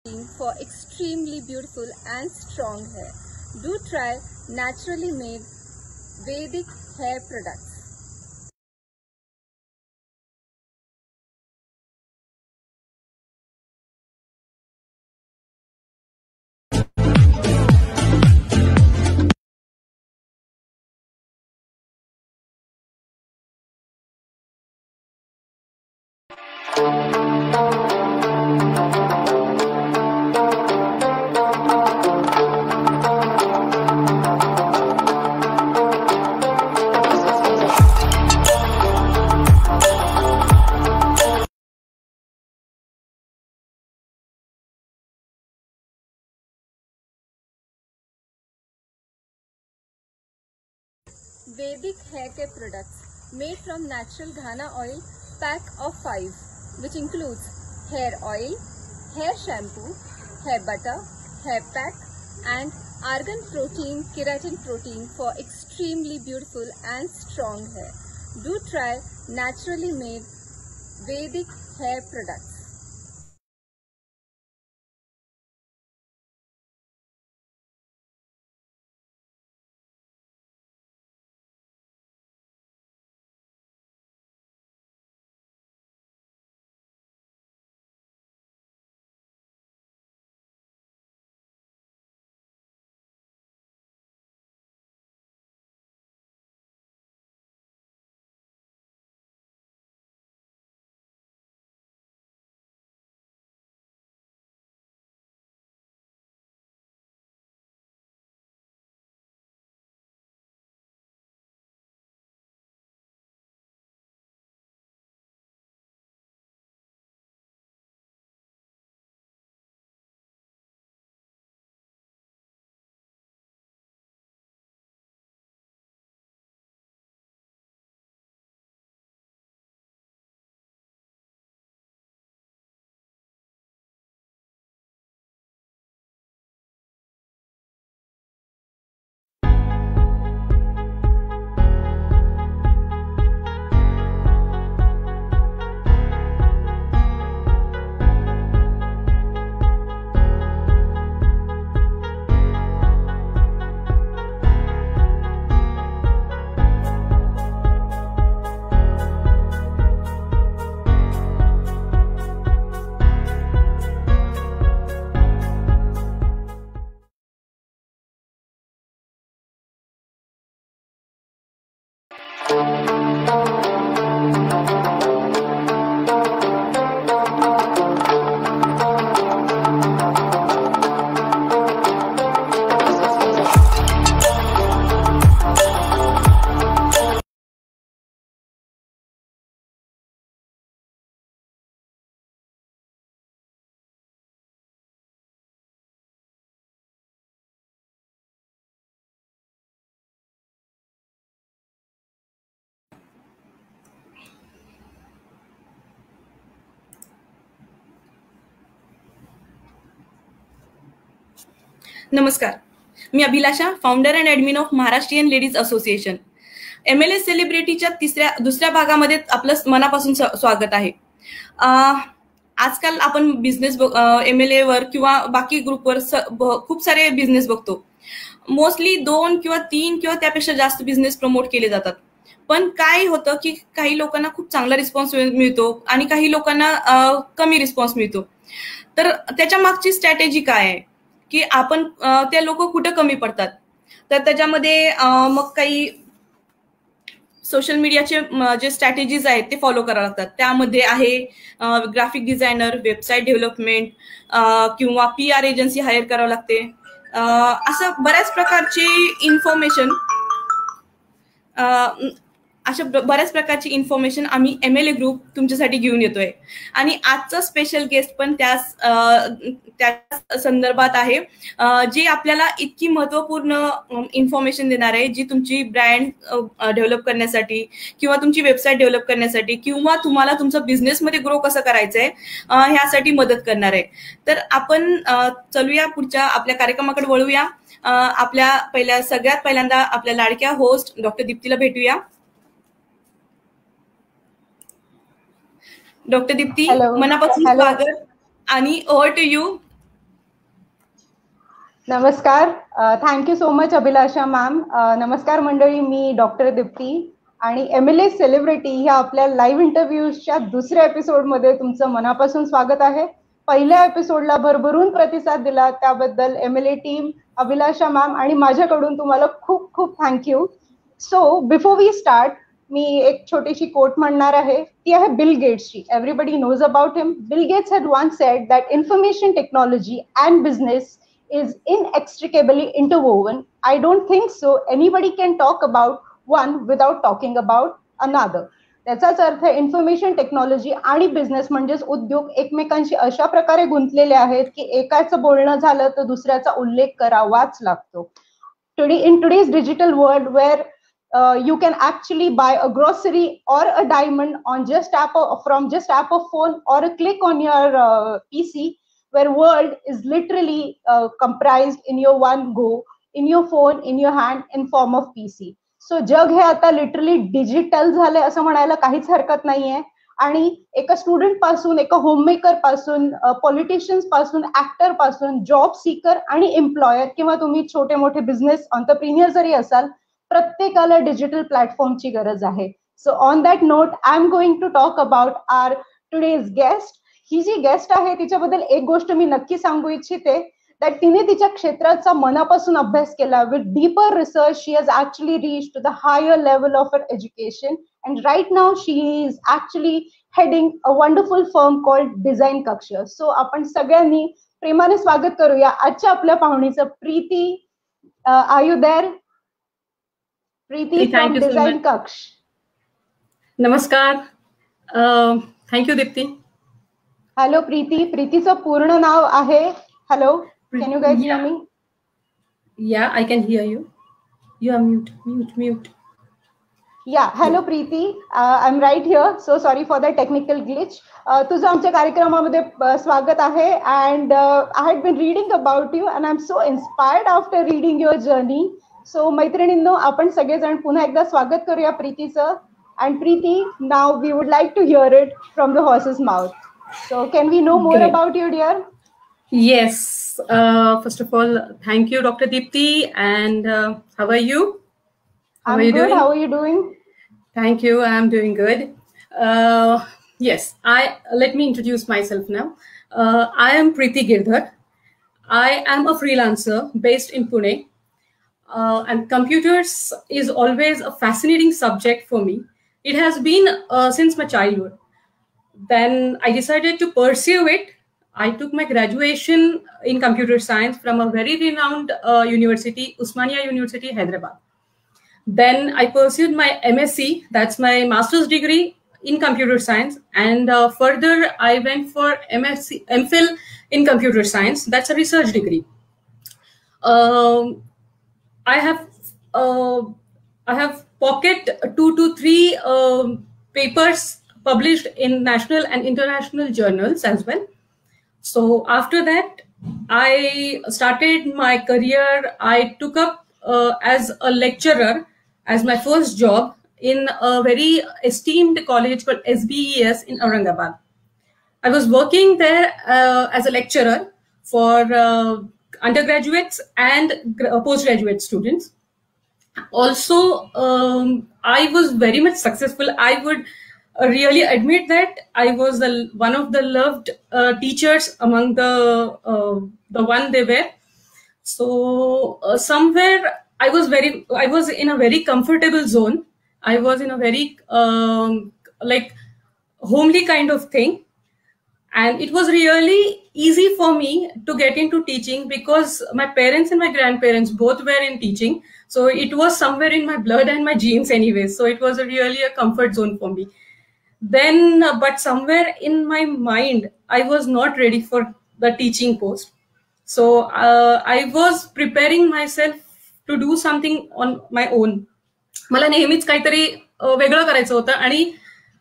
for extremely beautiful and strong hair. Do try naturally made Vedic hair products. Vedic hair care products made from natural ghana oil, pack of 5, which includes hair oil, hair shampoo, hair butter, hair pack and argan protein, keratin protein for extremely beautiful and strong hair. Do try naturally made Vedic hair products. नमस्कार, मी Abhilasha, founder and admin of Maharashtrian ladies association. MLS सेलिब्रिटीच्या दुसऱ्या भागामध्ये आपलं मनापासून स्वागत आहे. आजकाल आपण बिझनेस MLA वर किंवा बाकी ग्रुपवर खूप सारे बिझनेस बघतो. मोस्टली 2 किंवा 3 किंवा त्यापेक्षा जास्त बिझनेस प्रमोट केले जातात. पण काय होतं की काही लोकांना खूप चांगला रिस्पॉन्स मिळतो आणि काही लोकांना कमी रिस्पॉन्स मिळतो. तर त्याच्या मागची स्ट्रॅटेजी काय आहे की आपण ते लोक कुठे कमी पडतात. तर त्याच्यामध्ये मग काही सोशल मीडियाचे जे स्ट्रॅटेजीज आहेत ते फॉलो करावे लागतात. त्यामध्ये आहे ग्राफिक डिझायनर, वेबसाईट डेव्हलपमेंट किंवा PR एजन्सी हायर करावं लागते. असं बऱ्याच प्रकारची इन्फॉर्मेशन आम्ही MLA ग्रुप तुमच्यासाठी घेऊन येतोय. आणि आजचा स्पेशल गेस्ट पण त्या संदर्भात आहे, जी आपल्याला इतकी महत्वपूर्ण इन्फॉर्मेशन देणार आहे, जी तुमची ब्रँड डेव्हलप करण्यासाठी किंवा तुमची वेबसाईट डेव्हलप करण्यासाठी किंवा तुम्हाला तुमचं बिझनेसमध्ये ग्रो कसं करायचंय ह्यासाठी मदत करणार आहे. तर आपण चलूया पुढच्या आपल्या कार्यक्रमाकडे वळूया. आपल्या सगळ्यात पहिल्यांदा आपल्या लाडक्या होस्ट डॉक्टर दीप्तीला भेटूया. डॉक्टर दीप्ती, मनापासून स्वागत आणि ओव्हर टू यू. नमस्कार. थँक्यू सो मच अभिलाषा मॅम. नमस्कार मंडळी, मी डॉक्टर दीप्ती आणि MLA सेलिब्रिटी ह्या आपल्या लाईव्ह इंटरव्ह्यूजच्या दुसऱ्या एपिसोडमध्ये तुमचं मनापासून स्वागत आहे. पहिल्या एपिसोडला भरभरून प्रतिसाद दिला त्याबद्दल MLA टीम, अभिलाषा मॅम आणि माझ्याकडून तुम्हाला खूप खूप thank you. So before we start, मी एक छोटीशी कोट म्हणणार आहे. ती आहे बिल गेट्सची. Everybody knows about him. Bill Gates had once said that information technology and business is inextricably interwoven. I don't think so anybody can talk about one without talking about another. त्याचाच अर्थ information technology आणि business म्हणजेच उद्योग एकमेकांशी अशा प्रकारे गुंतलेले आहेत की एकाचं बोलणं झालं तर दुसऱ्याचा उल्लेख करावाच लागतो. In today's digital world where you can actually buy a grocery or a diamond on from just tap of phone or a click on your PC, where world is literally comprised in your one go, in your phone, in your hand, in form of PC. So जग हे आता literally digital झाले असं म्हणायला काहीच हरकत नाहीये. आणि एका स्टुडंट पासून, एका होममेकर पासून, पॉलिटिशियन्स पासून, ऍक्टर पासून, जॉब सीकर आणि एम्प्लॉयर किंवा तुम्ही छोटे मोठे बिझनेस ऑन्टरप्रिन्युअर जरी असाल, प्रत्येकाला डिजिटल प्लॅटफॉर्मची गरज आहे. So on that note I am going to talk about our today's guest. ही जी गेस्ट आहे तिच्याबद्दल एक गोष्ट मी नक्की सांगू इच्छिते, दॅट तिने तिच्या क्षेत्राचा मनापासून अभ्यास केला. With deeper research she has actually reach to the higher level of her education and right now she is actually heading a wonderful firm called design Kaksh. So आपण सगळ्यांनी प्रेमाने स्वागत करूया आजच्या आपल्या पाहुणीचं. Preeti, are you there? Preeti from design Kaksh. नमस्कार. Thank you Deepti. Hello Preeti. प्रीतीचं पूर्ण नाव आहे, hello, can you guys hear me? Yeah, I can hear you. You R mute. Yeah, hello Preeti, I am right here. So sorry for the technical glitch. तुझं आमच्या कार्यक्रमामध्ये स्वागत आहे. And I had been reading about you and I am so inspired after reading your journey. So मैत्रिणींनो, आपण सगळेजण पुन्हा एकदा स्वागत करूया प्रीतीचं. And Preeti, now we would like to hear it from the horse's mouth. So can we know more about you, dear? Yes. First of all, thank you, Dr. Deepti. And how are you? I'm good. How are you doing? Thank you. I'm doing good. Yes. Let me introduce myself now. I am Preeti Girdhar. I am a freelancer based in Pune. And computers is always a fascinating subject for me. It has been since my childhood. Then I decided to pursue it. I took my graduation in computer science from a very renowned university, Osmania University, Hyderabad. Then I pursued my MSc, that's my master's degree in computer science. And further, I went for MPhil in computer science. That's a research degree. I have pocket 2 to 3 papers published in national and international journals as well. So after that, I started my career. I took up as a lecturer as my first job in a very esteemed college called SBES in Aurangabad. I was working there as a lecturer for undergraduates and postgraduate students. Also, I was very much successful. I would really admit that I was one of the loved teachers among the one they were. So somewhere I was in a very comfortable zone. I was in a very like homely kind of thing, and it was really easy for me to get into teaching because my parents and my grandparents both were in teaching. So it was somewhere in my blood and my genes anyway. So it was really a comfort zone for me. Then, but somewhere in my mind, I was not ready for the teaching post. So I was preparing myself to do something on my own. मला नेहमीच काहीतरी वेगळं करायचं होतं आणि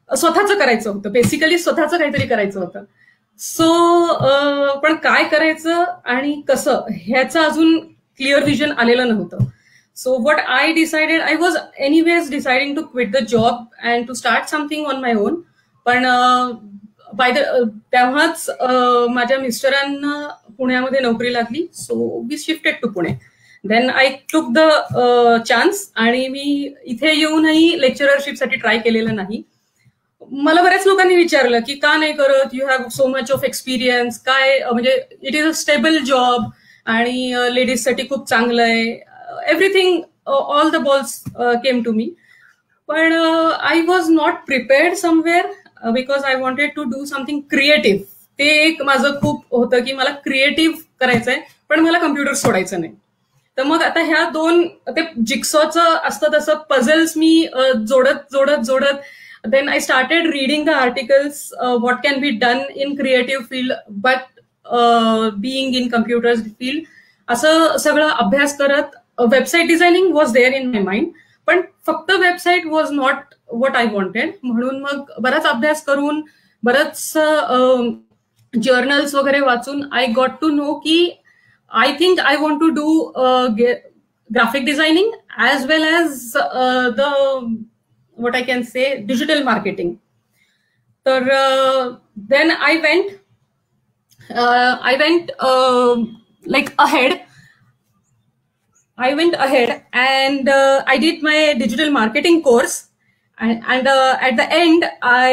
स्वतःचं करायचं होतं. बेसिकली स्वतःचं काहीतरी करायचं होतं. सो पण काय करायचं आणि कसं ह्याचं अजून क्लिअर विजन आलेलं नव्हतं. So what I decided, I was anyways deciding to quit the job and to start something on my own. पण तेव्हाच माझ्या मिस्टरांना पुण्यामध्ये नोकरी लागली, so we shifted to Pune. Then I took the chance आणि मी इथे येऊनही लेक्चररशिपसाठी ट्राय केलेलं नाही. मला बऱ्याच लोकांनी विचारलं की का नाही करत, you have so much of experience, काय म्हणजे it is a stable job आणि लेडीजसाठी खूप चांगलं आहे, everything, all the balls came to me. पण I was not prepared somewhere because I wanted to do something creative. ते एक माझं खूप होतं की मला क्रिएटिव्ह करायचंय पण मला कम्प्युटर सोडायचं नाही. तर मग आता ह्या दोन, ते जिक्सॉचं असतं तसं पझल्स मी जोडत then I started reading the articles, what can be done in creative field, but being in computers field. असं सगळं अभ्यास करत website designing was there in my mind, पण फक्त website was not what I wanted. म्हणून मग बराच अभ्यास करून, बरंच जर्नल्स वगैरे वाचून आय गॉट टू नो की I think I want to do graphic designing as well as the what I can say digital marketing. So then I went like ahead. I went ahead and I did my digital marketing course, and at the end I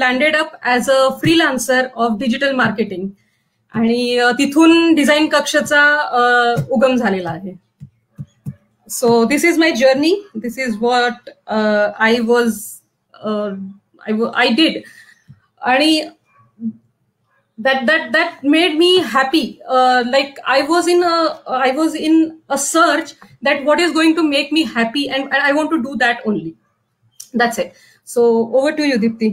landed up as a freelancer of digital marketing. आणि तिथून design कक्षाचा उगम झालेला आहे. So this is my journey. This is what I did, and that made me happy. Like I was in a search that what is going to make me happy, and I want to do that only. That's it. So over to you, Dipti.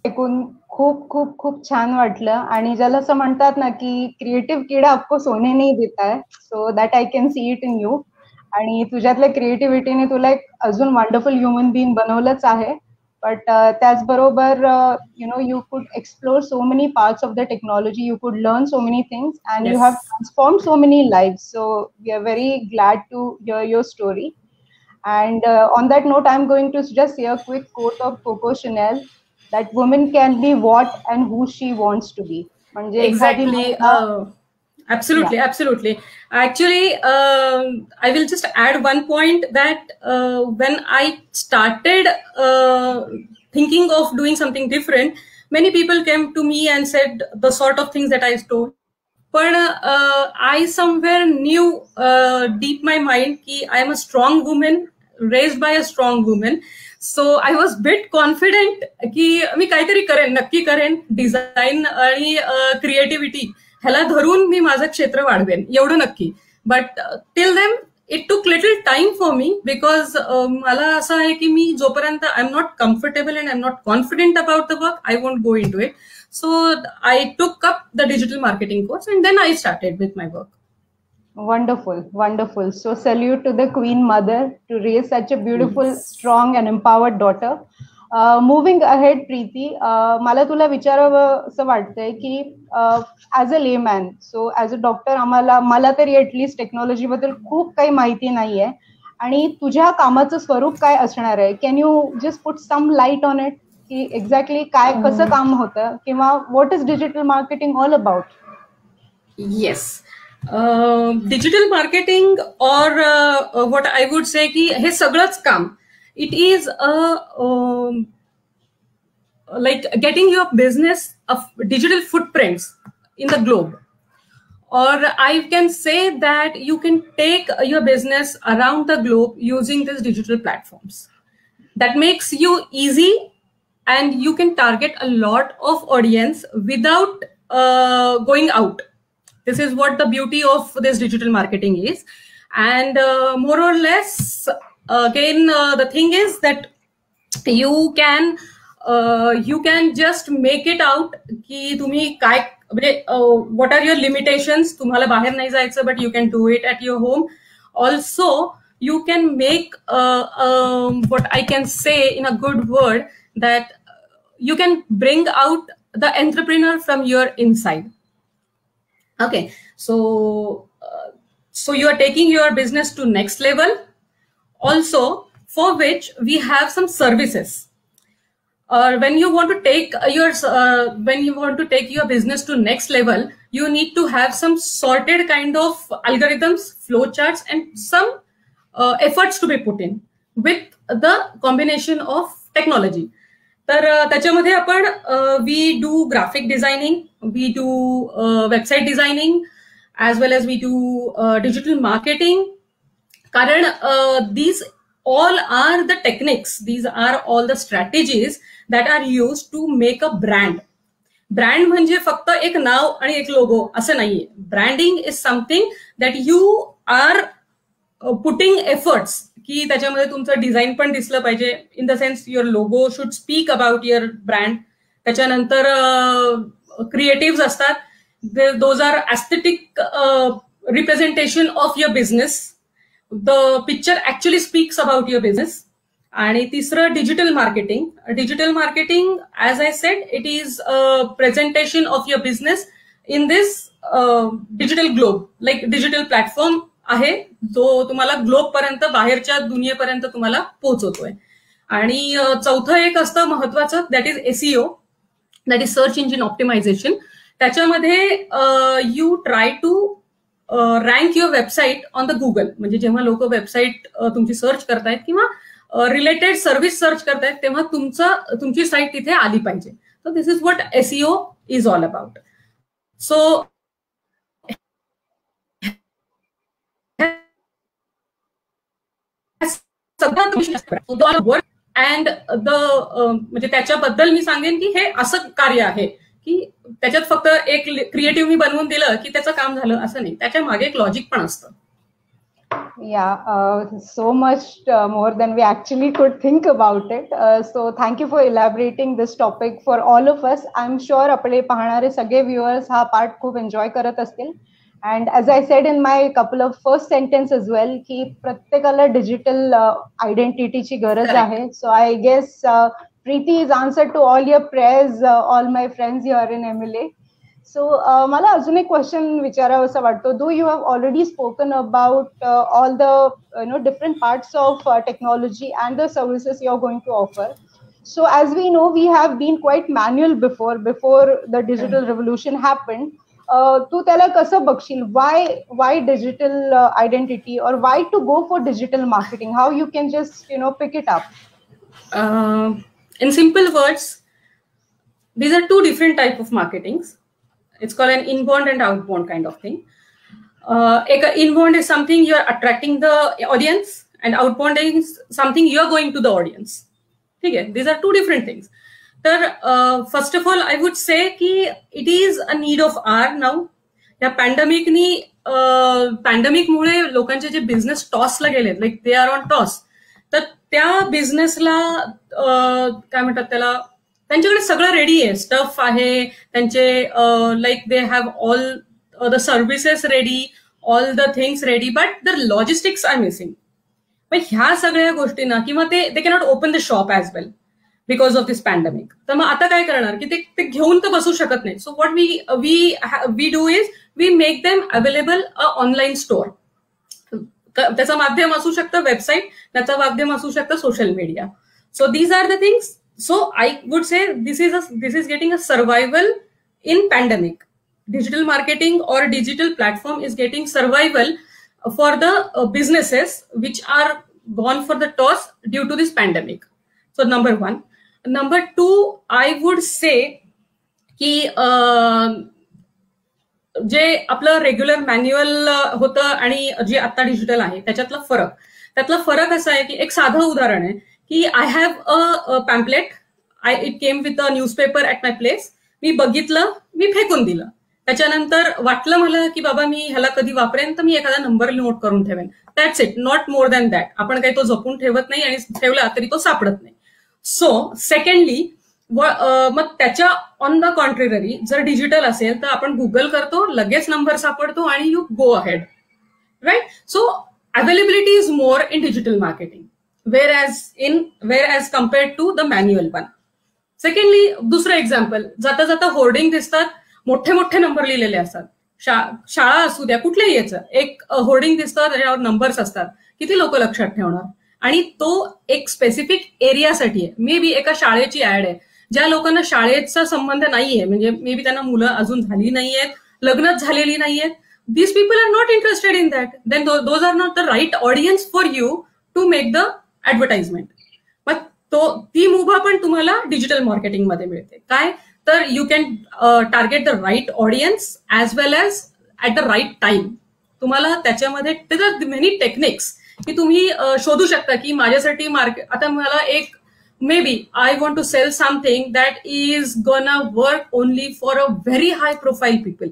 ऐकून खूप खूप खूप छान वाटलं. आणि ज्याला असं म्हणतात ना की क्रिएटिव्ह किडा आपको सोने नाही देता है, so that I can see it in you. आणि तुझ्यातल्या क्रिएटिव्हिटीने तुला एक अजून वंडरफुल ह्युमन बिईंग बनवलंच आहे. बट त्याचबरोबर you could explore so many parts of the technology, you could learn so many things, and you have transformed so many lives. So we are very glad to hear your story. And on that note, I'm going to just say a quick quote of Coco Chanel, that woman can be what and who she wants to be. Exactly. Absolutely. Actually, I will just add one point that when I started thinking of doing something different, many people came to me and said the sort of things that I told. But I somewhere knew deep my mind that I am a strong woman, raised by a strong woman. So I was bit confident की मी काहीतरी करेन, नक्की करेन. Design आणि creativity ह्याला धरून मी माझं क्षेत्र वाढवेन, एवढं नक्की. But till then it took little time for me, because मला असं आहे की मी जोपर्यंत I am not comfortable and I am not confident about the work, I won't go in to it. So I took up the digital marketing course and then I started with my work. Wonderful. So salute to the Queen Mother to raise such a beautiful, strong and empowered daughter. Moving ahead, Preeti, मला तुला विचारावं असं वाटतंय की as a layman, so as a doctor मला तरी at least technology बद्दल खूप काही माहिती नाहीये, आणि तुझ्या कामाचं स्वरूप काय असणार आहे? Can you just put some light on it की एक्झॅक्टली काय कसं काम होतं, किंवा what is digital marketing all about? Yes, digital marketing और व्हॉट आय वुड से की हे सगळंच काम, it is like getting your business of digital footprints in the globe. Or I can say that you can take your business around the globe using these digital platforms. That makes you easy, and you can target a lot of audience without going out. This is what the beauty of this digital marketing is. And more or less, again, the thing is that you can just make it out की तुम्ही काय, what are your limitations. तुम्हाला बाहेर नाही जायचं, but you can do it at your home. Also, you can make what I can say in a good word, that you can bring out the entrepreneur from your inside. Okay, so you are taking your business to next level. Also, for which we have some services. When you want to take your business to next level, you need to have some sorted kind of algorithms, flowcharts, and some efforts to be put in with the combination of technology. तर त्याच्यामध्ये आपण we do graphic designing, we do website designing, as well as we do digital marketing. कारण these all are the techniques, these are all the strategies that are used to make a brand. Brand म्हणजे फक्त एक नाव आणि एक logo असं नाहीये. Branding is something that you R putting efforts, की त्याच्यामध्ये तुमचं डिझाईन पण दिसलं पाहिजे, in the sense your logo should speak about your brand. त्याच्यानंतर क्रिएटिव्ह असतात, those R aesthetic representation of your business. The picture actually speaks about your business. आणि तिसरं digital marketing. Digital marketing, as I said, it is presentation of your business in this digital globe. Like digital platform आहे जो तुम्हाला globe पर्यंत, बाहेरच्या दुनियेपर्यंत तुम्हाला पोहोचवतोय. आणि चौथं एक असतं महत्वाचं, that is SEO, that is search engine optimisation. त्याच्यामध्ये you try to rank your website on the Google. म्हणजे जेव्हा लोक वेबसाईट तुमची सर्च करतायत किंवा रिलेटेड सर्व्हिस सर्च करतायत, तेव्हा तुमची साईट तिथे आली पाहिजे. So this is what SEO is all about. So and the म्हणजे त्याच्याबद्दल मी सांगेन की हे असं कार्य आहे की त्याच्यात फक्त एक क्रिएटिव्ह मी बनवून दिलं की त्याचं काम झालं असं नाही, त्याच्या मागे एक लॉजिक पण असतं. Yeah, so much more than we actually could think about it. So thank you for elaborating this topic for all of us. I'm sure आपले पाहणारे सगळे viewers हा part खूप enjoy करत असतील. And as I said in my couple of first sentence as well, की प्रत्येकाला digital identity ची गरज आहे. So I guess Preeti is answer to all your prayers, all my friends here in MLA. So मला अजून एक question विचारावं असं वाटतं. Though you have already spoken about all the different parts of technology and the services you are going to offer. So as we know, we have been quite manual before the digital revolution happened. तू त्याला कसं बघशील? Why digital identity, or why to go for digital marketing? How you can just pick it up? In simple words, these are two different type of marketings. It's called an inbound and outbound kind of thing. Inbound is something you are attracting the audience, and outbound is something you are going to the audience. Okay, these are two different things. First of all, I would say that it is a need of hour now. या पॅन्डेमिकमुळे लोकांचे जे business टॉसला गेलेत, like they are on toss, तर त्या बिझनेसला काय म्हणतात त्याला, त्यांच्याकडे सगळं रेडी आहे, स्टफ आहे त्यांचे, like they have all the services ready, all the things ready, but the logistics are missing. पण ह्या सगळ्या गोष्टींना, किंवा they cannot open the shop as well because of this pandemic. तर मग आता काय करणार की ते घेऊन तर बसू शकत नाही. So what we do is we make them available a online store. त्याचं माध्यम असू शकतं वेबसाईट, त्याचं माध्यम असू शकतं social media. So these are the things. So I would say this is getting a survival in pandemic. Digital marketing or digital platform is getting survival for the businesses which are gone for the toss due to this pandemic. So number one. Number two, I would say की जे आपलं regular manual होतं आणि जे आता digital आहे त्यातला फरक असा आहे की एक साधं उदाहरण आहे की I have a pamphlet, it came with a newspaper at my place. मी बघितलं, मी फेकून दिलं. त्याच्यानंतर वाटलं मला की बाबा मी ह्याला कधी वापरेन, तर मी एखादा नंबर नोट करून ठेवेन. That's it, not more than that. आपण काही तो जपून ठेवत नाही आणि ठेवला तरी तो सापडत नाही. सो सेकंडली, मग त्याच्या ऑन द कॉन्ट्रेरी जर डिजिटल असेल तर आपण गुगल करतो, लगेच नंबर सापडतो आणि you go ahead, right? So availability is more in digital marketing, whereas compared to the manual one. Secondly, दुसरं एक्झाम्पल, जाता जाता होर्डिंग दिसतात, मोठे मोठे नंबर लिहिलेले असतात. शाळा असू द्या, कुठल्याही याचं एक होर्डिंग दिसतं, त्याच्यावर नंबर्स असतात. किती लोक लक्षात ठेवणार? आणि तो एक स्पेसिफिक एरियासाठी आहे. मे बी एका शाळेची ऍड आहे, ज्या लोकांना शाळेचा संबंध नाहीये, म्हणजे मे बी त्यांना मुलं अजून झाली नाहीयेत, लग्नच झालेली नाहीयेत, these people are not interested in that, then those are not the right audience for you to make the advertisement. मग ती मुभा पण तुम्हाला डिजिटल मार्केटिंग मध्ये मिळते. काय तर you can target the right audience as well as at the right time. तुम्हाला त्याच्यामध्ये मेनी टेक्निक्स की तुम्ही शोधू शकता की माझ्यासाठी मार्केट, आता मला एक may be I want to sell something that is gonna work only for a very high profile people,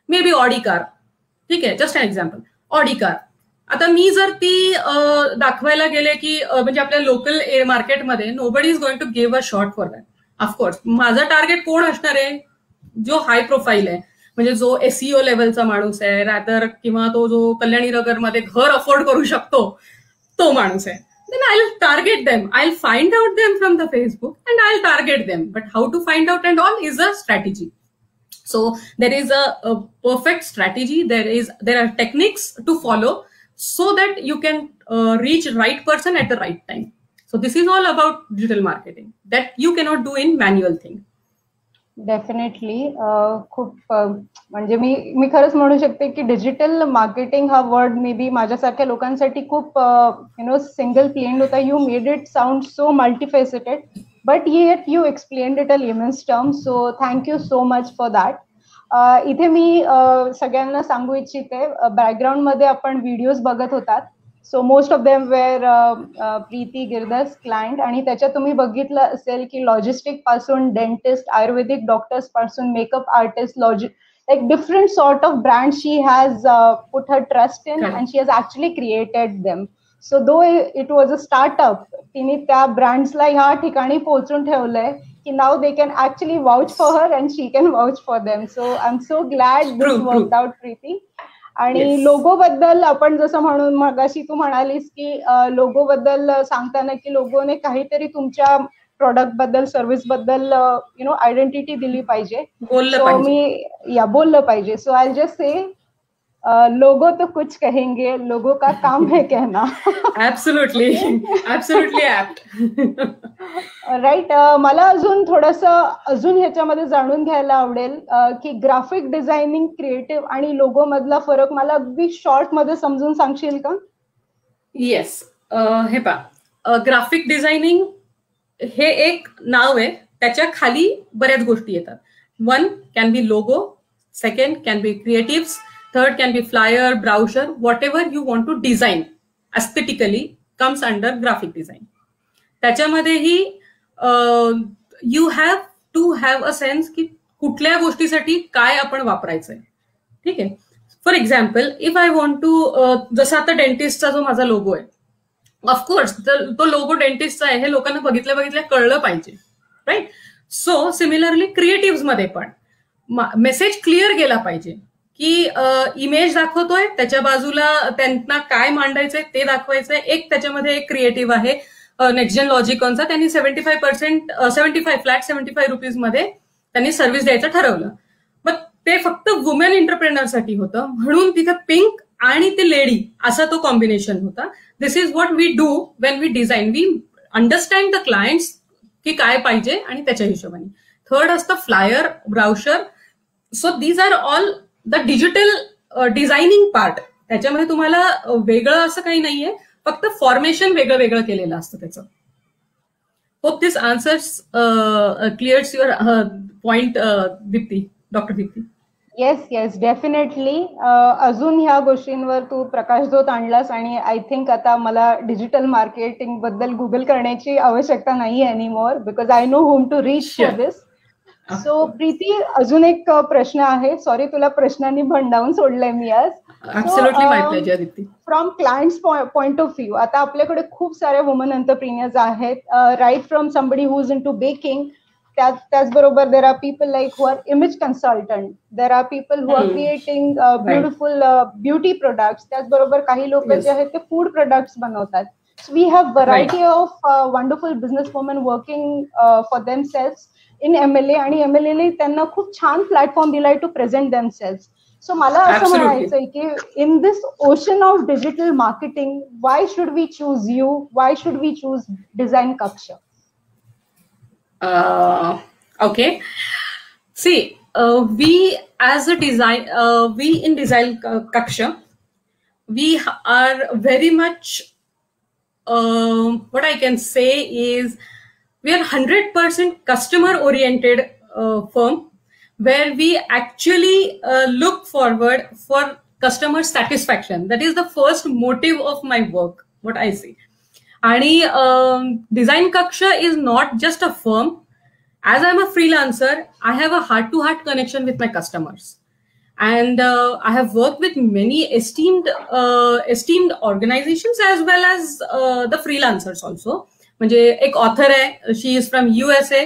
may be Audi car, ठीक आहे, just an example, Audi car. आता मी जर ती दाखवायला गेले की म्हणजे आपल्या लोकल मार्केटमध्ये nobody is going to give a shot for that. Of course माझा टार्गेट कोण असणार आहे, जो हाय प्रोफाईल आहे, म्हणजे जो एसईओ लेवलचा माणूस आहे रादर, किंवा तो जो कल्याणी नगरमध्ये घर अफोर्ड करू शकतो तो माणूस आहे. then I'll target them. I'll find out them from the Facebook and I'll target them. But how to find out and all is a strategy. So there is a perfect strategy. There are techniques to follow so that you can reach right person at the right time. So this is all about digital marketing that you cannot do in manual thing. Definitely खूप म्हणजे मी खरंच म्हणू शकते की digital marketing हा word may be माझ्यासारख्या लोकांसाठी खूप सिंगल प्लेन होता. You made it sound so multifaceted but eight you explained it a lemons term, so thank you so much for that. इथे मी सगळ्यांना सांगू इच्छिते, बॅकग्राऊंडमध्ये आपण व्हिडिओज बघत होतात. So most of them were Preeti गिरदस क्लायंट, आणि त्याच्यात तुम्ही बघितलं असेल की लॉजिस्टिक पासून डेंटिस्ट, आयुर्वेदिक डॉक्टर्स पासून makeup artist, like different sort of brands she has put her trust in and she has actually created them. So though it was a startup, तिने त्या ब्रँड्सला ह्या ठिकाणी पोहोचून ठेवलंय की now they can actually vouch for her and she can vouch for them. So I'm so glad this worked out, Preeti. आणि logo बद्दल आपण जसं म्हणून मगाशी तू म्हणालीस की लोगो बद्दल सांगताना की लोगोने काहीतरी तुमच्या प्रोडक्ट बद्दल, सर्व्हिस बद्दल आयडेंटिटी दिली पाहिजे, बोललं पाहिजे. So I just say logo तो कुछ कहेंगे, लोगो का काम है कहना. Absolutely apt. राईट. मला अजून अजून ह्याच्यामध्ये जाणून घ्यायला आवडेल की ग्राफिक डिझायनिंग, क्रिएटिव्ह आणि लोगो मधला फरक मला अगदी शॉर्ट मध्ये समजून सांगशील का? येस. हे पहा, ग्राफिक डिझायनिंग हे एक नाव आहे, त्याच्या खाली बऱ्याच गोष्टी येतात. One can be logo, second can be creatives, third can be flyer, brochure, whatever you want to design aesthetically comes under graphic design. त्याच्यामध्येही you have to have a sense की कुठल्या गोष्टीसाठी काय आपण वापरायचंय. ठीक आहे. For example, if I want to, जसा आता डेंटिस्टचा जो माझा लोगो आहे, ऑफकोर्स तो लोगो डेंटिस्टचा आहे हे लोकांना बघितल्या कळलं पाहिजे, राईट. सो सिमिलरली क्रिएटिव्ह मध्ये पण मेसेज क्लिअर गेला पाहिजे की इमेज दाखवतोय, त्याच्या बाजूला त्यांना काय मांडायचंय ते दाखवायचंय. एक त्याच्यामध्ये एक क्रिएटिव्ह आहे नेक्स्ट जेन लॉजिकॉनचा, त्यांनी 75 रुपीज मध्ये त्यांनी सर्व्हिस द्यायचं ठरवलं. मग ते फक्त वुमेन एंटरप्रेनरसाठी होतं, म्हणून तिथे पिंक आणि ते लेडी असा तो कॉम्बिनेशन होता. This is what we do when we design. We understand the clients की काय पाहिजे आणि त्याच्या हिशोबाने. थर्ड असतं flyer, brochure. So these are all the digital designing part. त्याच्यामध्ये तुम्हाला वेगळं असं काही नाहीये, फक्त फॉर्मेशन वेगळं केलेलं असतं त्याचं. Hope this answers clears your point, Deepti, doctor Deepti. Yes definitely. अजून ह्या गोष्टींवर तू प्रकाशझोत आणलास आणि आय थिंक आता मला डिजिटल मार्केटिंग बद्दल गुगल करण्याची आवश्यकता नाही anymore, because I know home to reach for this. So Preeti, अजून एक प्रश्न आहे. सॉरी, तुला प्रश्नांनी भंडावून सोडलंय मी आज. From clients point of view, आता आपल्याकडे खूप साऱ्या वुमन एंटरप्रिन्युअर्स आहेत, right from somebody who is in to baking, त्याचबरोबर there are people like who are image consultant, there are people who are creating beautiful beauty products, त्याचबरोबर काही लोक जे आहेत ते फूड प्रोडक्ट्स बनवतात. So we have variety of wonderful businesswomen working for themselves in MLA, आणि MLA त्यांना खूप छान प्लॅटफॉर्म दिलाय टू प्रेझेंट देमसेल्स. सो मला असं म्हणायचंय की in this ocean of digital marketing, why should we choose you, why should we choose design Kaksh? Okay, see, we as a design, we in Design Kaksha, we are very much, what I can say is, we are 100% customer oriented firm, where we actually look forward for customer satisfaction. That is the first motive of my work, what I see. And Design Kaksha is not just a firm. As I'm a freelancer, I have a heart-to-heart connection with my customers, and I have worked with many esteemed organizations as well as the freelancers also. म्हणजे एक author आहे, she is from USA.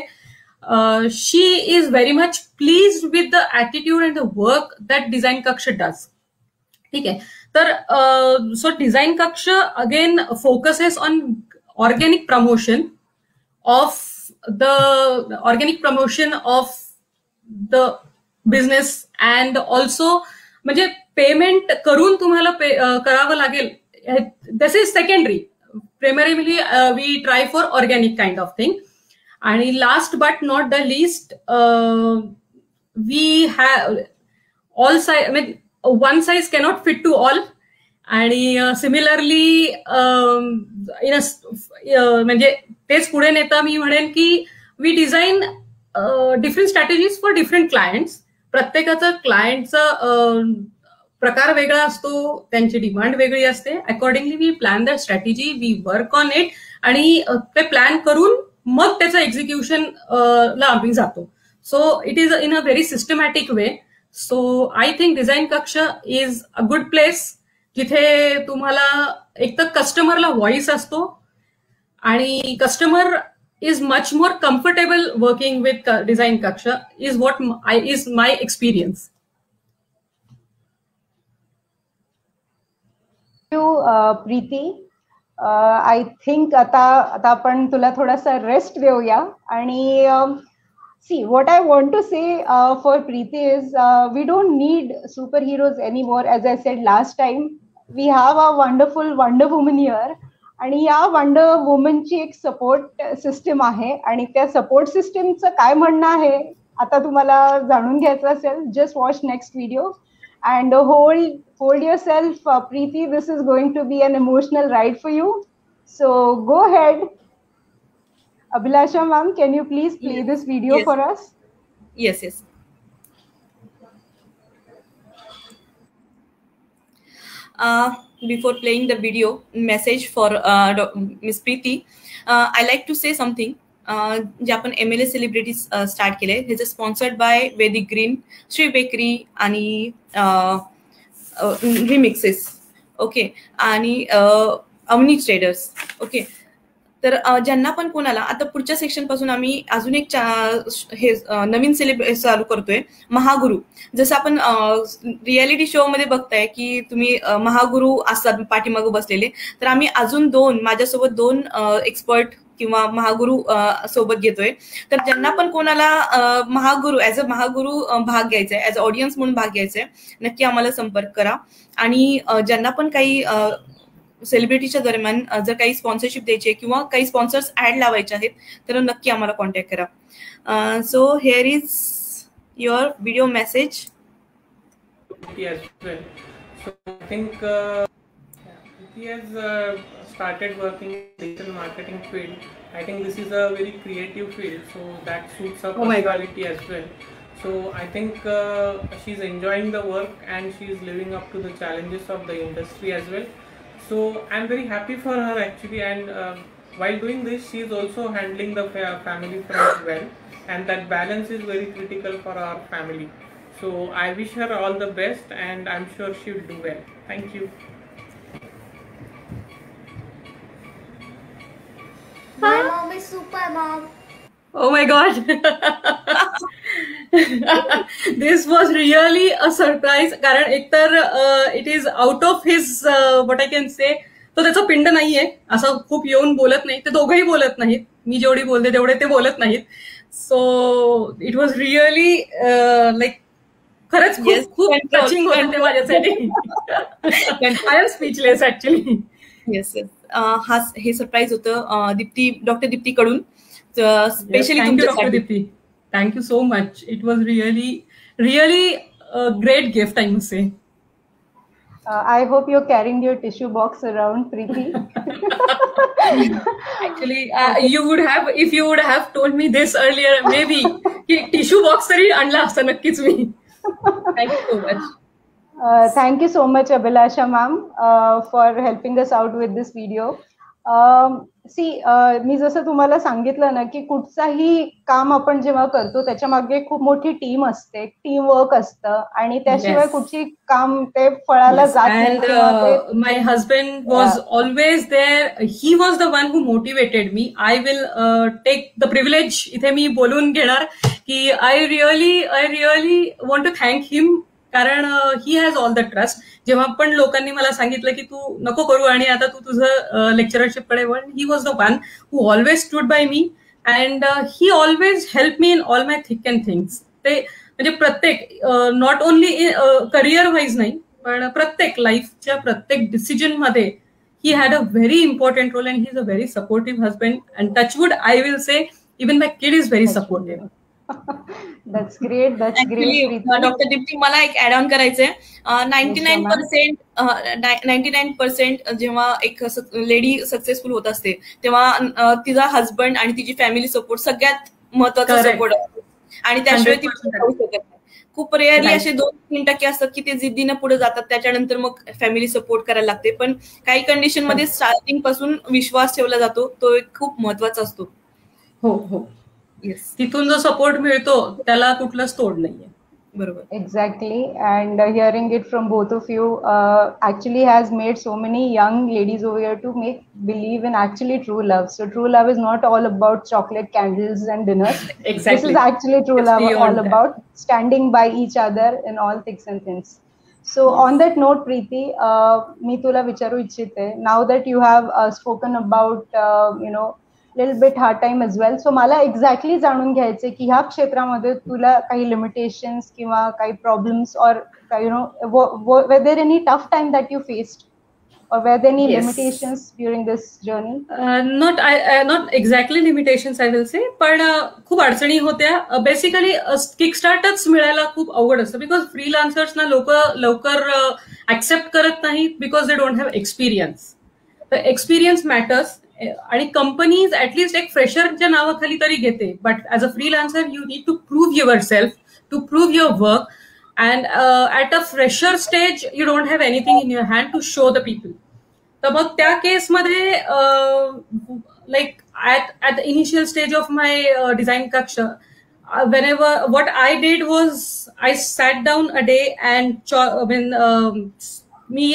She is very much pleased with the attitude and the work that Design Kaksha does. ठीक आहे. तर so Design Kaksha again focuses on organic promotion of the business, and also म्हणजे payment करून तुम्हाला करावं लागेल, this is secondary. Primarily we try for organic kind of thing. And last but not the least, we have all size, I mean, one size cannot fit to all. आणि similarly म्हणजे तेच पुढे नेता मी म्हणेन की we design different strategies for different clients. प्रत्येकाचं क्लायंटचा प्रकार वेगळा असतो, त्यांची डिमांड वेगळी असते. Accordingly we plan the strategy, we work on it, आणि ते प्लॅन करून मग त्याचं एक्झिक्युशन ला आम्ही जातो. So it is in a very systematic way. So I think design Kaksh is a good place, जिथे तुम्हाला एक तर कस्टमरला व्हॉइस असतो, आणि customer is much more comfortable working with design Kaksh, is what is my experience. Preeti, I think आता आपण तुला थोडासा रेस्ट देऊया. आणि see, what I want to say for Preeti is we don't need superheroes anymore. As I said last time, we have a wonderful Wonder Woman here, आणि या wonder वुमनची एक support system आहे, आणि त्या सपोर्ट सिस्टीमचं काय म्हणणं आहे आता तुम्हाला जाणून घ्यायचं असेल, just watch next video and hold yourself, Preeti. This is going to be an emotional ride for you, so go ahead. Abhilasha ma'am, can you please play this video for us? Yes. Before playing the video message for Miss Preeti, I like to say something. जे आपण MLA celebrities start केले, हे is sponsored by Vedic green, Shri bakery आणि remixes. Okay, आणि Avni traders. Okay, तर ज्यांना पण कोणाला आता पुढच्या सेक्शन पासून आम्ही अजून एक हे नवीन सेलिब्रेट चालू करतोय, महागुरु. जसं आपण रियालिटी शो मध्ये बघताय की तुम्ही महागुरु असतात पाठीमागं बसलेले, तर आम्ही अजून माझ्यासोबत दोन एक्सपर्ट किंवा महागुरु सोबत घेतोय. तर ज्यांना पण कोणाला महागुरु ऍज अ महागुरु भाग घ्यायचा आहे, ऍज अ ऑडियन्स म्हणून भाग घ्यायचा आहे, नक्की आम्हाला संपर्क करा. आणि ज्यांना पण काही सेलिब्रिटीच्या दरम्यान जर काही स्पॉन्सरशिप द्यायची आहे किंवा काही स्पॉन्सर्स ऍड लावायचे आहेत, तर नक्की आम्हाला कॉन्टॅक्ट करा. So here is your video message. Started working in digital marketing field. I think this is a very creative field, so that suits her personality as well. So I think she's enjoying the work and she's living up to the challenges of the industry as well. So I'm very happy for her actually, and while doing this she is also handling the family front well, and that balance is very critical for our family. So I wish her all the best, and I'm sure she will do well. Thank you. My mom is super mom. Oh my god. This was really a surprise. कारण एकतर it is out of his what I can say, तो त्याचा पिंड नाहीये, असं खूप येऊन बोलत नाही. ते दोघंही बोलत नाहीत, मी जेवढी बोलते तेवढे ते बोलत नाहीत. So it was really like खरंच Yes, खूप खूप control, टचिंग होतं ते control. माझ्यासाठी. I am speechless actually. Yes yes. हे सरप्राईज होतं दीप्ती, डॉक्टर दीप्ती कडून स्पेशली थँक्यू डॉक्टर तुमच्यासाठी. Deepti. Thank you so much. It was really great gift, I must say. I hope you're carrying your tissue box around, Preeti. Actually, you would have, if you would have told me this earlier, maybe की tissue box तरी आणला असता नक्कीच मी. Thank you so much. Thank you so much, Abhilasha ma'am, for helping us out with this video. मी जसं तुम्हाला सांगितलं ना की कुठचाही काम आपण जेव्हा करतो त्याच्या मागे खूप मोठी टीम असते, टीम वर्क असतं आणि त्याशिवाय कुठची काम ते फळाला जात नाही. My husband was always there. He was the one who motivated me. I will take the privilege इथे मी बोलून घेणार की I really want to thank him. कारण he has all the trust. जेव्हा पण लोकांनी मला सांगितलं की तू नको करू आणि आता तू तुझं लेक्चरशिपकडे वळ, he was the one who always stood by me and he always help me in all my thick and things. ते म्हणजे प्रत्येक नॉट ओनली करिअर वाईज नाही पण प्रत्येक लाईफच्या प्रत्येक डिसिजन मध्ये he had a very important role and he is a very supportive husband and touchwood I will say even my kid is very supportive. That's great. Doctor Deepti, मला एक add on करायचंय. 99% जेव्हा एक लेडी सक्सेसफुल होत असते तेव्हा तिचा husband आणि तिची फॅमिली सपोर्ट सगळ्यात महत्वाचा सपोर्ट असतो आणि त्याशिवाय ती जाऊ शकत नाही. खूप रेअरली असे 2-3% असतात की ते जिद्दीनं पुढे जातात, त्याच्यानंतर मग फॅमिली सपोर्ट करायला लागते. पण काही कंडिशन मध्ये स्टार्टिंग पासून विश्वास ठेवला जातो, तो एक खूप महत्वाचा असतो. हो हो. तिथून जो सपोर्ट मिळतो त्याला कुठलंच तोड नाहीये. बरोबर. Exactly. And hearing it from both of you actually has made so many young ladies over here to believe in actually true love. So true love is not all about chocolate, candles and dinners. Exactly. This is actually true love, all about standing by each other in all thicks and thins. So on that note, Preeti, मी तुला विचारू इच्छिते, now that you have spoken about little bit hard time as well. So मला exactly जाणून घ्यायचंय की ह्या क्षेत्रामध्ये तुला काही लिमिटेशन्स किंवा काही प्रॉब्लेम्स और were there any tough time that you faced or were there any limitations during this journey? Not exactly limitations I will say, पण खूप अडचणी होत्या. बेसिकली किकस्टार्टच मिळायला खूप अवघड असतं बिकॉज फ्रीलान्सर्सना लोक लवकर ऍक्सेप्ट करत नाहीत because they don't have experience. तर एक्सपिरियन्स मॅटर्स आणि कंपनीज ऍटलिस्ट एक फ्रेशरच्या नावाखाली तरी घेते, but as a freelancer you need to prove yourself, to prove your work and at a fresher stage you don't have anything in your hand to show the people. तर मग त्या केसमध्ये like at the initial stage of my design Kaksh whenever what I did was I sat down a day and मी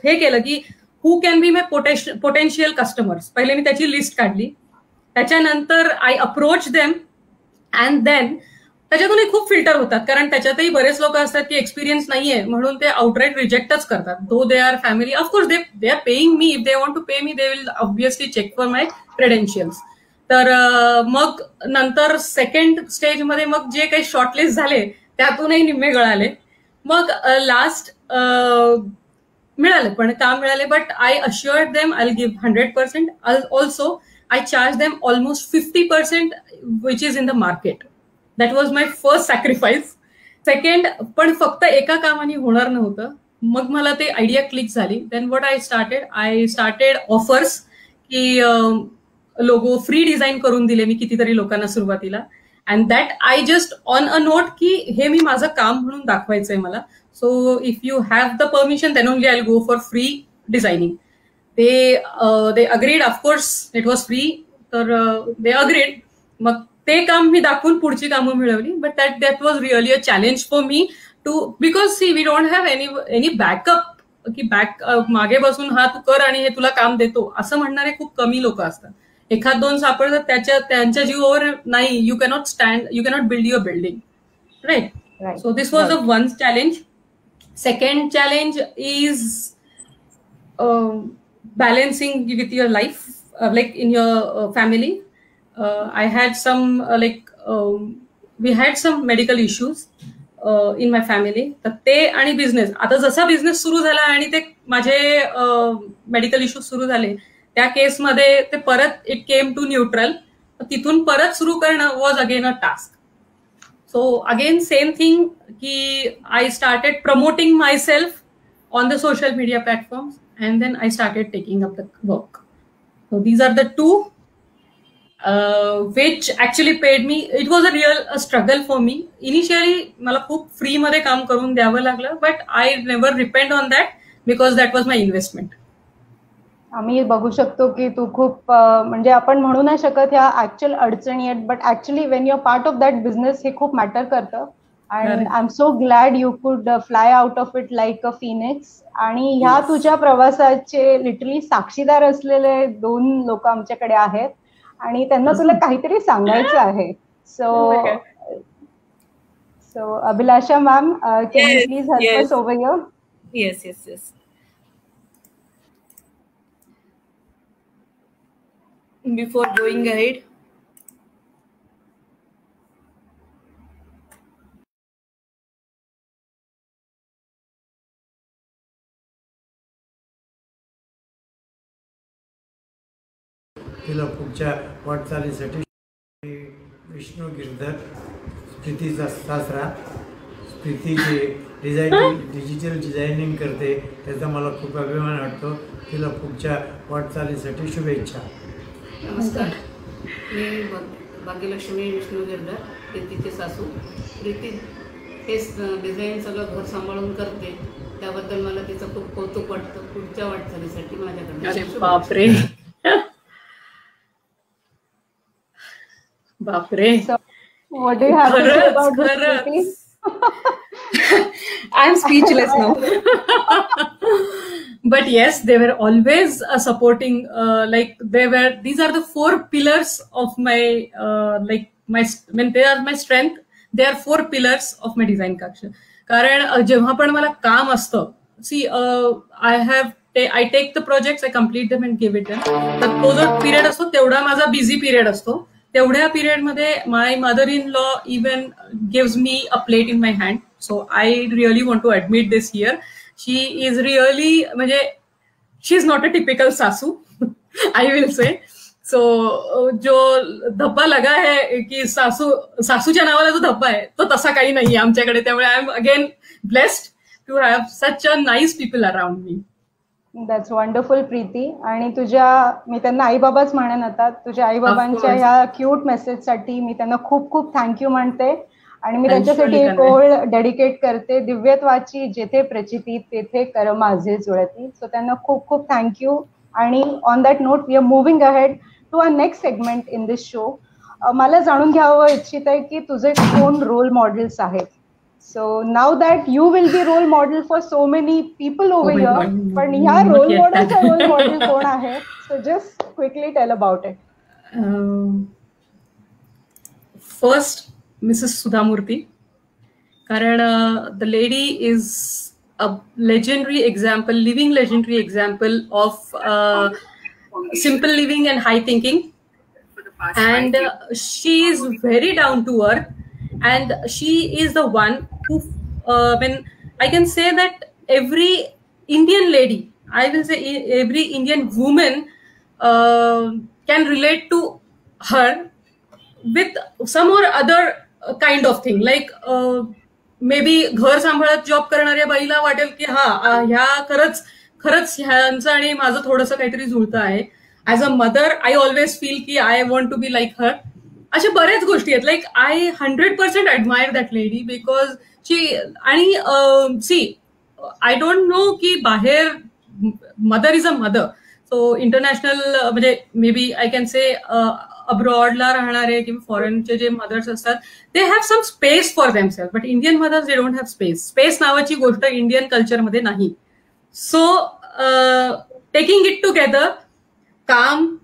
हे केलं की who can be my potential customers. पहिले मी त्याची list काढली, त्याच्यानंतर I approach them and then त्याच्यातूनही खूप filter होतात कारण त्याच्यातही बरेच लोक असतात की एक्सपिरियन्स नाहीये म्हणून ते आउटराईट रिजेक्टच करतात. Though they are family, of course they are paying me, if they want to pay me they will obviously check for my credentials. तर मग नंतर सेकंड स्टेजमध्ये मग जे काही शॉर्टलिस्ट झाले त्यातूनही निम्मे गळाले. मग लास्ट मिळाले पण काम मिळाले, but I assured them I will give 100%. Also I charge them almost 50% which is in the market. That was my first sacrifice. Second, पण फक्त एका कामाने होणार नव्हतं. मग मला ते आयडिया क्लिक झाली. Then what I started offers की लोगो फ्री डिझाईन करून दिले मी कितीतरी लोकांना सुरुवातीला. And that I just on a note की हे मी माझं काम म्हणून दाखवायचंय मला. So if you have the permission, then only I'll go for free designing. They agreed. Of course, it was free. तर they agreed. मग ते काम मी दाखवून पुढची कामं मिळवली. But that was really a challenge for me to, because see we don't have any backup की मागे बसून हा तू कर आणि हे तुला काम देतो असं म्हणणारे खूप कमी लोक असतात. एखाद दोन सापडतात त्यांच्या जीवावर नाही. You cannot build your building, right. So this was a one challenge. Second challenge is balancing with your life, like in your family. I had some we had some medical issues. In my family. तर ते आणि business, आता जसा business सुरू झाला आणि ते माझे मेडिकल इश्यूज सुरू झाले, त्या केसमध्ये ते परत इट केम टू न्यूट्रल. तिथून परत सुरू करणं was again a task. So again, same thing, I started promoting myself on the social media platforms, and then I started taking up the work. So these are the two which actually paid me. It was a real struggle for me. Initially, मला खूप free मध्ये काम करून द्यावं लागलं, but I never repent on that because that was my investment. आम्ही बघू शकतो की तू खूप म्हणजे आपण म्हणू नाही शकत ह्या ऍक्च्युअल अडचणी आहेत, but actually when you are part of that business हे खूप मॅटर करतं. And I am so glad you could fly out of it like a phoenix. आणि ह्या तुझ्या प्रवासाचे लिटरली साक्षीदार असलेले 2 लोक आमच्याकडे आहेत आणि त्यांना तुला काहीतरी सांगायचं आहे. So Abhilasha ma'am, can you please help us over here? Yes. Before going ahead, तिला पुढच्या वाटचालीसाठी विष्णू गिरधर, स्प्रीतीचा सासरा, स्प्रीती जे डिजिटल डिझायनिंग करते त्याचा मला खूप अभिमान वाटतो. तिला पुढच्या वाटचालीसाठी शुभेच्छा. नमस्कार, मी भाग्यलक्ष्मी विष्णू गिरधर, प्रीतीची सासू. प्रीती हेच डिझाईन सगळं घर सांभाळून करते, त्याबद्दल मला तिचं खूप कौतुक वाटतं. पुढच्या वाटचालीसाठी माझ्याकडे. बापरे बापरे. What do you have to say about this? I am speechless now. But yes, they were always supporting. These are the 4 pillars of my they are my strength. They are 4 pillars of my design कक्ष. कारण जेव्हा पण मला काम असतं, I take the projects, I complete them and give it them. तर तो जो पिरियड असतो तेवढा माझा बिझी पिरियड असतो. तेवढ्या पिरियडमध्ये my mother in law even gives me a plate in my hand. So I really want to admit this here. She is really, म्हणजे she is not a typical सासू, I will say. So जो धब्बा लगा है की सासूच्या नावाला जो धब्बा आहे तो तसा काही नाहीये आमच्याकडे. त्यामुळे I am again blessed to have such a nice people around me. That's wonderful Preeti. आणि मी त्यांना आई बाबाच म्हणेन आता. तुझ्या आई बाबांच्या ह्या क्यूट मेसेजसाठी मी त्यांना खूप खूप थँक्यू म्हणते. आणि मी त्यांच्यासाठी एक ओळ डेडिकेट करते, दिव्यत्वाची जेथे प्रचिती तेथे कर माझे जुळती. सो त्यांना खूप खूप थँक्यू. आणि on that note we are moving ahead to a next segment in this show. मला जाणून घ्यावं इच्छित आहे की तुझे कोण रोल मॉडेल्स आहेत. So now that you will be role model for so many people over here, but ह्या रोल मॉडेलचा रोल मॉडेल कोण आहे? So just quickly tell about it. First, Mrs. Sudha Murthy. कारण the lady is a legendary example, living legendary example of simple living and high thinking. And she is very down to earth. And she is the one who, I can say that every Indian lady, I will say every Indian woman can relate to her with some or other kind of thing. Like maybe घर सांभाळत job करणाऱ्या बाईला वाटेल की ह्या खरंच ह्यांचं आणि माझं थोडंसं काहीतरी जुळतं आहे. As a mother I always feel की I want to be like her. अशा बऱ्याच गोष्टी आहेत. Like I 100% admire that lady because she. आणि सी, आय डोंट नो की बाहेर mother is a mother. So international म्हणजे मे बी आय कॅन से अब्रॉडला राहणारे किंवा फॉरेनचे जे मदर्स असतात, they have some space for themselves. But Indian mothers they don't have space. Space नावाची गोष्ट इंडियन कल्चरमध्ये नाही. सो टेकिंग इट टुगेदर, काम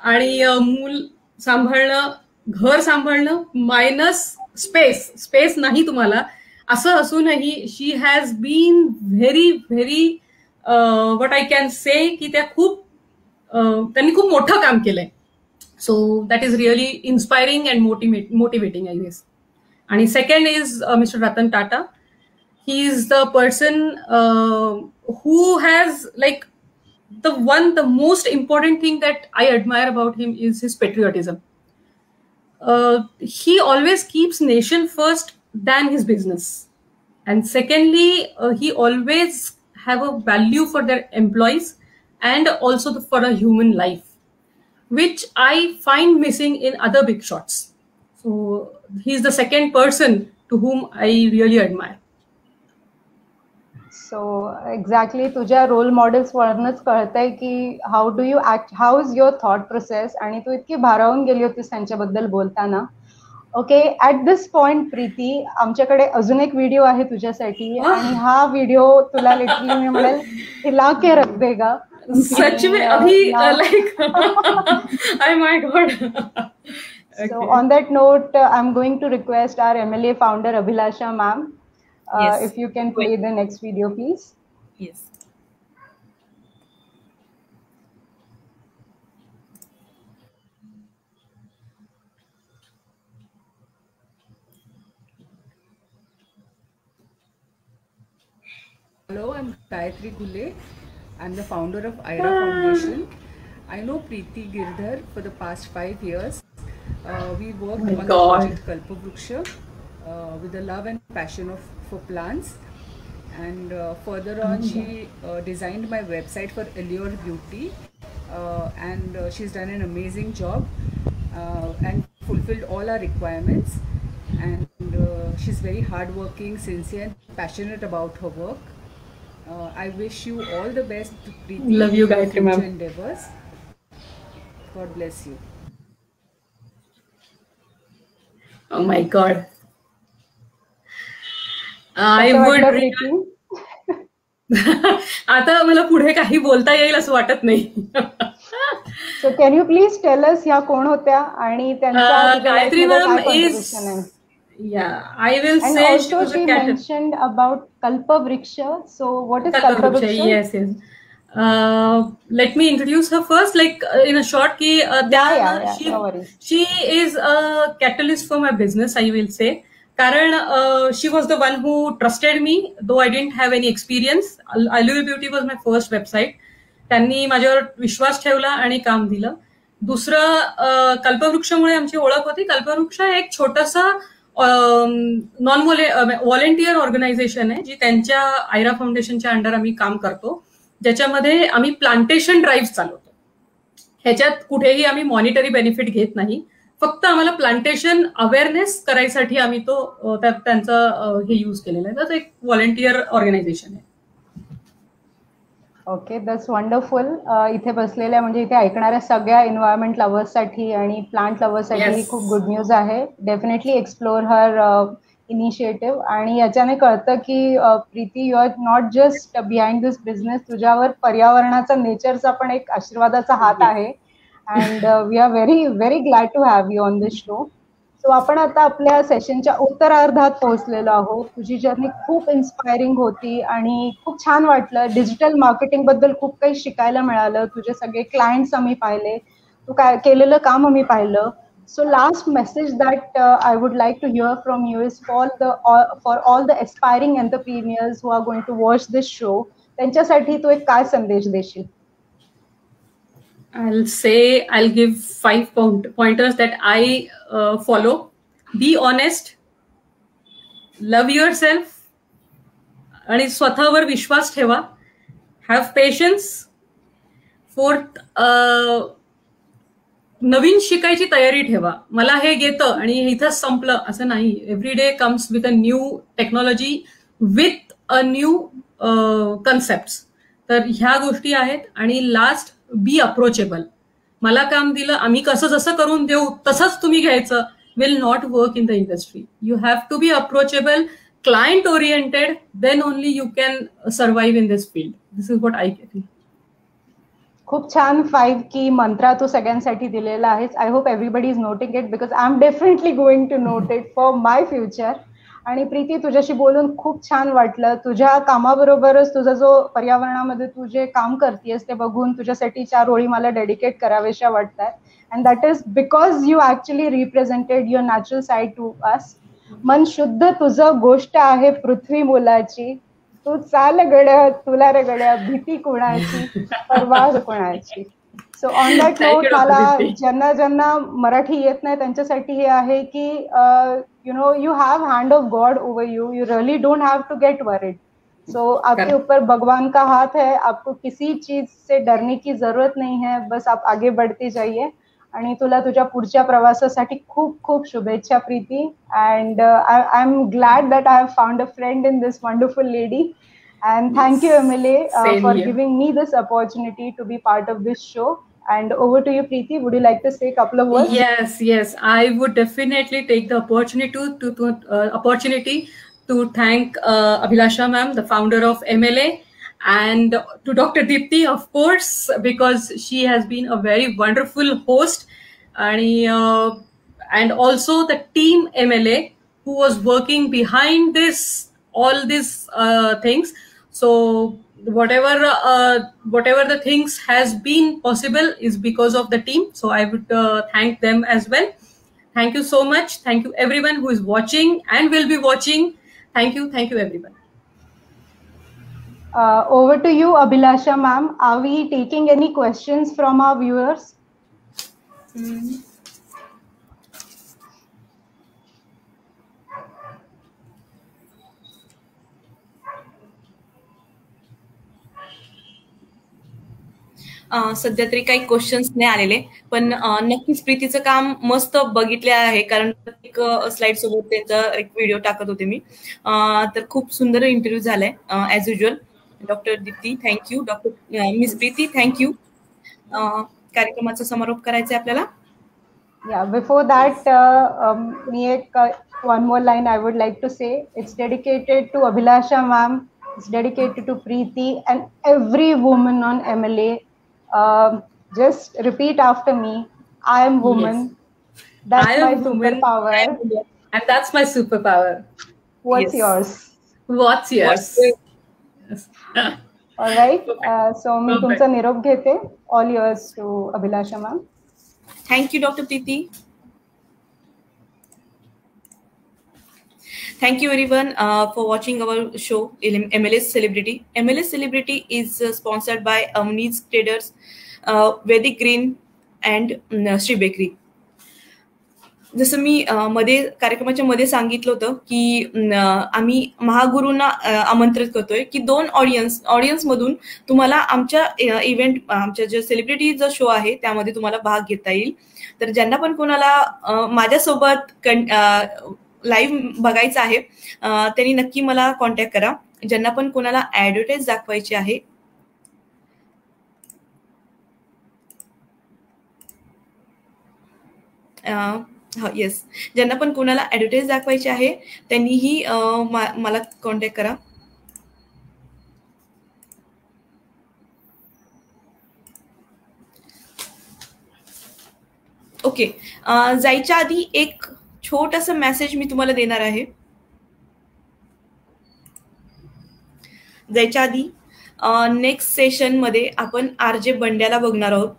आणि मूल सांभाळणं, घर सांभाळणं मायनस स्पेस नाही तुम्हाला, असं असूनही she has been very very what I can say की त्यांनी खूप मोठं काम केलंय. So that is really inspiring and motivating I guess. And second is Mr. Ratan Tata. He is the person who has like the most important thing that I admire about him is his patriotism. He always keeps nation first than his business. And secondly, he always have a value for their employees and also for a human life, which I find missing in other big shots. So he's the second person to whom I really admire. So exactly, तुझ्या role models वरूनच कळतंय की how do you act, how is your thought process, आणि तू इतकी भारावून गेली होतीस त्यांच्याबद्दल बोलताना. Okay, at this point Preeti, आमच्याकडे अजून एक व्हिडिओ आहे तुझ्यासाठी, आणि हा व्हिडिओ तुला लिटरली मी म्हणेल हिला के रख देगा. सच में अभी like I my God. So on that note, I'm going to request our MLA founder Abhilasha ma'am, if you can play the next video, please. Yes. Hello, I'm Gayatri Gule. I'm the founder of Aira Foundation. I know Preeti Girdhar for the past 5 years. We worked on the project Kalpavruksha with the love and passion for plants. And further on, she designed my website for Allure Beauty. And she's done an amazing job and fulfilled all our requirements. And she's very hardworking, sincere, and passionate about her work. I wish you all the best, Preeti. Love you, Gayatri ma'am. Endeavors. God bless you. Oh my God. I would. आता मला पुढे काही बोलता येईल असं वाटत नाही. So can you please tell us ह्या कोण होत्या आणि त्यांच्या Gayatri ma'am is. Yeah, I will and say also she mentioned about Kalpavruksha. So what is Kalpavruksha? Yes, yes. Let me introduce her first, like in a short key. She is a catalyst for my business, I will say. Karan, she was the one who trusted me, though I didn't have any experience. Allure Beauty was my first website. त्यांनी माझ्यावर विश्वास ठेवला आणि काम दिलं. दुसरं कल्पवृक्षामुळे आमची ओळख होती. कल्पवृक्ष एक छोटासा नॉन व्हॉलेंटियर ऑर्गनायझेशन आहे, जी त्यांच्या आयरा फाउंडेशनच्या अंडर आम्ही काम करतो, ज्याच्यामध्ये आम्ही प्लांटेशन ड्राईव्ह चालवतो. ह्याच्यात कुठेही आम्ही मॉनिटरी बेनिफिट घेत नाही, फक्त आम्हाला प्लांटेशन अवेअरनेस करायसाठी आम्ही तो त्यांचा हे यूज केलेला आहे. तर एक व्हॉलेंटियर ऑर्गनायझेशन आहे. Okay, that's wonderful. इथे बसलेल्या म्हणजे इथे ऐकणाऱ्या सगळ्या एन्व्हायरमेंट लव्हर्ससाठी आणि प्लांट लव्हर्ससाठी खूप गुड न्यूज आहे. Definitely explore her initiative. आणि याच्याने कळतं की Preeti, you are not just behind this business, तुझ्यावर पर्यावरणाचा, नेचरचा पण एक आशीर्वादाचा हात आहे. And we are very very glad to have you on this show. So आपण आता आपल्या सेशनच्या उत्तरार्धात पोहोचलेलो आहोत. तुझी जर्नी खूप इन्स्पायरिंग होती आणि खूप छान वाटलं. डिजिटल मार्केटिंग बद्दल खूप काही शिकायला मिळालं. तुझे सगळे क्लायंट्स आम्ही पाहिले, तू काय केलेलं काम आम्ही पाहिलं. So last message that I would like to hear from you is for all the aspiring entrepreneurs who are going to watch this show. त्यांच्यासाठी तू एक काय संदेश देशील? I'll give 5 pointers that I follow. Be honest, love yourself, आणि स्वतःवर विश्वास ठेवा. Have patience. Fourth, नवीन शिकायची तयारी ठेवा. मला हे येतं आणि इथंच संपलं असं नाही. Every day comes with a new technology, with a new concept. तर ह्या गोष्टी आहेत. आणि लास्ट, बी अप्रोचेबल. मला काम दिलं, आम्ही कसं जसं करून देऊ तसंच तुम्ही घ्यायचं, will not work in the industry. You have to be approachable, client oriented, then only you can survive in this field. This is what I think. खूप छान 5 की मंत्रा तू सगळ्यांसाठी दिलेला आहेस. I hope everybody is noting it, because I am definitely going to note it for my future. आणि प्रीती, तुझ्याशी बोलून खूप छान वाटलं. तुझ्या कामाबरोबरच तुझा जो पर्यावरणामध्ये तू जे काम करतेस ते बघून तुझ्यासाठी 4 ओळी मला डेडिकेट कराव्याशा वाटतात. And that is because you actually represented your natural side to us. मन शुद्ध तुझं गोष्ट आहे पृथ्वी मुलाची, तू चाल गड्या तुला रे गड्या भीती कोणाची परवाह कोणाची. सो ऑन दॅट नोट मला ज्यांना मराठी येत नाही त्यांच्यासाठी हे आहे की you have hand of God over you. You really don't have to get worried. So आपके ऊपर भगवान का हाथ है, आपको किसी चीज से डरने की जरूरत नहीं है, बस आप आगे बढ़ते जाइए. आणि तुला तुझ्या पुढच्या प्रवासासाठी खूप खूप शुभेच्छा Preeti. And I am glad that I have found a friend in this wonderful lady. And thank you, MLA, for giving me this opportunity to be part of this show. And over to you, Preeti. Would you like to say a couple of words? Yes. I would definitely take the opportunity to thank Abhilasha ma'am, the founder of MLA, and to Dr. Dipti, of course, because she has been a very wonderful host, and also the team MLA who was working behind all these things. So whatever the things has been possible is because of the team. So I would thank them as well. Thank you so much. Thank you everyone who is watching and will be watching. Thank you everyone. Over to you, Abhilasha ma'am. Are we taking any questions from our viewers? सध्या तरी काही questions नाही आलेले, पण नक्कीच प्रीतीचं काम मस्त बघितले आहे, कारण प्रत्येक स्लाइड सोबत त्याचा एक व्हिडिओ टाकत होते मी. तर खूप सुंदर इंटरव्ह्यू झालाय as usual. Doctor Deepti thank you, doctor miss Preeti thank you. कार्यक्रमाचा समारोप करायचा आहे आपल्याला. Yeah, before that, one more line I would like to say. It's dedicated to Abhilasha ma'am. It's dedicated to Preeti and every woman on MLA. Just repeat after me. I am woman. Yes. That's my superpower. And that's my superpower. What's yours? What's yours? All right. So मी तुमचा निरोप घेते. All yours to Abhilasha ma'am. Thank you, Dr. Preeti. Thank you everyone for watching our show MLS Celebrity. MLS Celebrity is sponsored by Amni's Traders, Vedic Green and Sri Bakery. जसं मी कार्यक्रमाच्या मध्ये सांगितलं होतं की आम्ही महागुरूंना आमंत्रित करतोय की 2 ऑडियन्स मधून तुम्हाला आमच्या इव्हेंट, आमच्या जे सेलिब्रिटी जो शो आहे त्यामध्ये तुम्हाला भाग घेता येईल. तर ज्यांना पण कोणाला माझ्यासोबत लाईव्ह बघायचं आहे त्यांनी नक्की मला कॉन्टॅक्ट करा. ज्यांना पण कोणाला ऍडव्हर्टाईज दाखवायची आहे येस, ज्यांना पण कोणाला ऍडव्हर्टाईज दाखवायची आहे त्यांनीही मला कॉन्टॅक्ट करा. ओके, जायच्या आधी एक छोटासा मेसेज मी तुम्हाला देणार आहे. जायच्या आधी नेक्स्ट सेशन मध्ये आपण आरजे बंड्याला बघणार आहोत.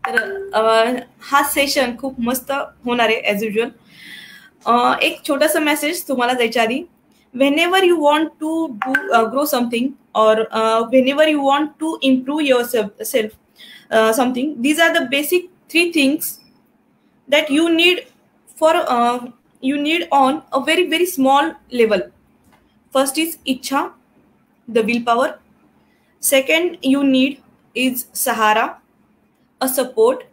तर हा सेशन खूप मस्त होणार आहे ऍज युजल. एक छोटासा मेसेज तुम्हाला जायच्या आधी. whenever you want to grow something or whenever you want to improve yourself something, these are the basic 3 things that you need on a very very small level. First is ichha, the willpower. Second you need is sahara, a support,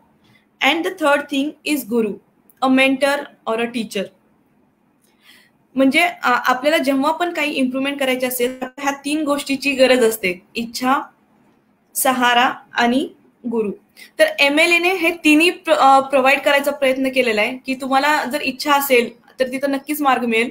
and the third thing is guru, a mentor or a teacher. म्हणजे आपल्याला जेव्हा पण काही improvement करायची असेल ह्या 3 गोष्टीची गरज असते, इच्छा, सहारा आणि गुरु. तर MLA ने हे तिन्ही प्रोव्हाइड करायचा प्रयत्न केलेला आहे की तुम्हाला जर इच्छा असेल तर तिथं नक्कीच मार्ग मिळेल,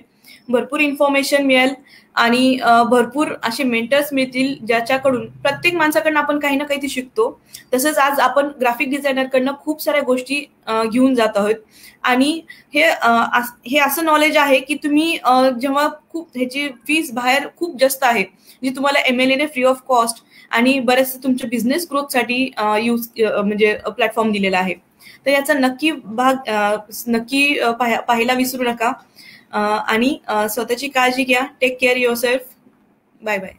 भरपूर इन्फॉर्मेशन मिळेल आणि भरपूर असे मेंटर्स मिळतील ज्याच्याकडून प्रत्येक माणसाकडनं आपण काही ना काही शिकतो. तसंच आज आपण ग्राफिक डिझायनरकडनं खूप साऱ्या गोष्टी घेऊन जात आहोत आणि हे असं नॉलेज आहे की तुम्ही जेव्हा खूप ह्याची फीस बाहेर खूप जास्त आहे जी तुम्हाला MLA ने फ्री ऑफ कॉस्ट आणि बरेचसे तुमच्या बिझनेस ग्रोथसाठी म्हणजे प्लॅटफॉर्म दिलेला आहे. तर याचा नक्की भाग नक्की पाहायला विसरू नका. आणि स्वतःची काळजी घ्या. Take care yourself. Bye bye.